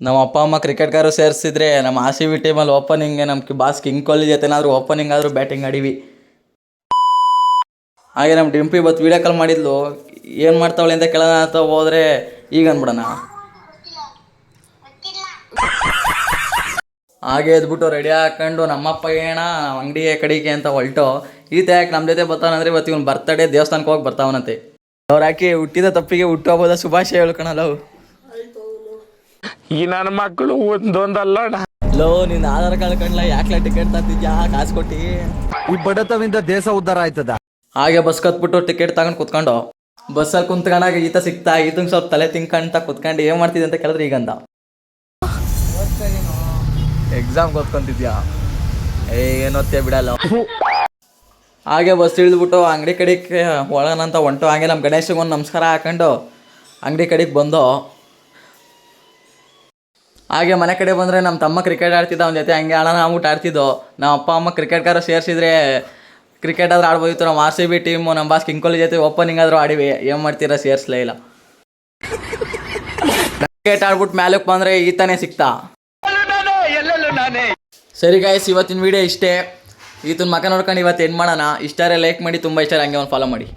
ನಮ್ಮ ಅಪ್ಪ ಅಮ್ಮ ಕ್ರಿಕೆಟ್ಗಾರು ಸೇರಿಸಿದ್ರೆ ನಮ್ಮ ಆರ್ ಸಿ ಬಿ ಟೀಮಲ್ಲಿ ಓಪನಿಂಗ್ಗೆ ನಮ್ಮ ಬಾಸ್ ಕಿಂಗ್ ಕೊಹ್ಲಿ ಜೊತೆನಾದರೂ ಓಪನಿಂಗ್ ಆದರೂ ಬ್ಯಾಟಿಂಗ್ ಆಡೀವಿ. ಹಾಗೆ ನಮ್ಮ ಡಿಂಪಿ ಇವತ್ತು ವೀಡಿಯೋ ಕಾಲ್ ಮಾಡಿದ್ಲು, ಏನು ಮಾಡ್ತಾವಳೆ ಅಂತ ಕೇಳೋಣ ಅಂತ ಹೋದರೆ ಈಗ ಅಂದ್ಬಿಡೋಣ. ಹಾಗೆ ಎದ್ಬಿಟ್ಟು ರೆಡಿ ಹಾಕೊಂಡು ನಮ್ಮಪ್ಪ ಏಣ ಅಂಗಡಿಗೆ ಕಡೆಗೆ ಅಂತ ಹೊಲ್ಟು. ಈತ ಯಾಕೆ ನಮ್ಮ ಜೊತೆ ಬರ್ತಾವನಂದ್ರೆ ಇವತ್ತು ಇವನು ಬರ್ತಡೇ ದೇವಸ್ಥಾನಕ್ಕೆ ಹೋಗಿ ಬರ್ತಾವನಂತೆ. ಅವ್ರು ಯಾಕೆ ಹುಟ್ಟಿದ ತಪ್ಪಿಗೆ ಹುಟ್ಟುಹಬ್ಬದ ಶುಭಾಶಯ ಹೇಳ್ಕೊಳಲ್ಲ. ಈ ನನ್ನ ಮಕ್ಕಳು ಒಂದೊಂದಲ್ಲ ಲೋ ನಿನ್ನ ಆಧಾರ್ ಕಾರ್ಡ್ ಕಂಡ್ಲ ಯಾಕೆ ಟಿಕೆಟ್ ತಂದಿದ್ಯಾ ಕಾಸು ಕೊಟ್ಟು? ಈ ಬಡತವಿಂದ ದೇಶ ಉದ್ಧಾರ ಆಯ್ತದ. ಹಾಗೆ ಬಸ್ ಕತ್ಬಿಟ್ಟು ಟಿಕೆಟ್ ತಗೊಂಡು ಕುತ್ಕೊಂಡು ಬಸ್ಸಲ್ಲಿ ಕುಂತ್ಕೊಂಡಾಗ ಈತ ಸಿಕ್ತಾ, ಈತಂಗೆ ಸ್ವಲ್ಪ ತಲೆ ತಿನ್ಕಂತ ಕುತ್ಕೊಂಡು ಏನು ಮಾಡ್ತಿದ್ದೆ ಅಂತ ಕೇಳಿದ್ರೆ ಈಗಂದ ಎಕ್ಸಾಮ್ ಓದ್ಕೊಂತಿದ್ಯಾ? ಏನು ಓದ್ತೀಯ ಬಿಡಲ್ಲ. ಹಾಗೆ ಬಸ್ ಇಳಿದ್ಬಿಟ್ಟು ಅಂಗಡಿ ಕಡೆಗೆ ಒಳಗನಂತ ಹೊಂಟು. ಹಾಗೆ ನಮ್ಮ ಗಣೇಶಗೆ ಒಂದು ನಮಸ್ಕಾರ ಹಾಕೊಂಡು ಅಂಗಡಿ ಕಡೆಗೆ ಬಂದು ಹಾಗೆ ಮನೆ ಕಡೆ ಬಂದರೆ ನಮ್ಮ ತಮ್ಮ ಕ್ರಿಕೆಟ್ ಆಡ್ತಿದ್ದ, ಅವನ ಜೊತೆ ಹಂಗೆ ಆಡೋಣ ಆಗ್ಬಿಟ್ಟು ಆಡ್ತಿದ್ದೋ. ನಮ್ಮ ಅಪ್ಪ ಅಮ್ಮ ಕ್ರಿಕೆಟ್ಗಾರು ಸೇರಿಸಿದ್ರೆ ಕ್ರಿಕೆಟ್ ಆದರೂ ಆಡ್ಬೋದಿತ್ತು. ನಮ್ಮ ಆರ್ ಸಿ ಬಿ ಟೀಮು ನಮ್ಮ ಬಾಸ್ ಕಿಂಗ್ ಕೊಹ್ಲಿ ಜೊತೆ ಓಪನಿಂಗ್ ಆದರೂ ಆಡಿವಿ. ಏನು ಮಾಡ್ತೀರಾ, ಸೇರಿಸಲೇ ಇಲ್ಲ. ಕ್ರಿಕೆಟ್ ಆಡ್ಬಿಟ್ಟು ಮ್ಯಾಲಕ್ಕೆ ಬಂದರೆ ಈತನೇ ಸಿಕ್ತಾ. ಸರಿ ಗಾಯ್ಸ್, ಇವತ್ತಿನ ವೀಡಿಯೋ ಇಷ್ಟೇ. ಈತನ ಮಕ್ಕ ನೋಡ್ಕೊಂಡು ಇವತ್ತು ಏನು ಮಾಡೋಣ. ಇಷ್ಟಾರೆ ಲೈಕ್ ಮಾಡಿ, ತುಂಬ ಇಷ್ಟ ಹಂಗೆ ಒಂದು ಫಾಲೋ ಮಾಡಿ.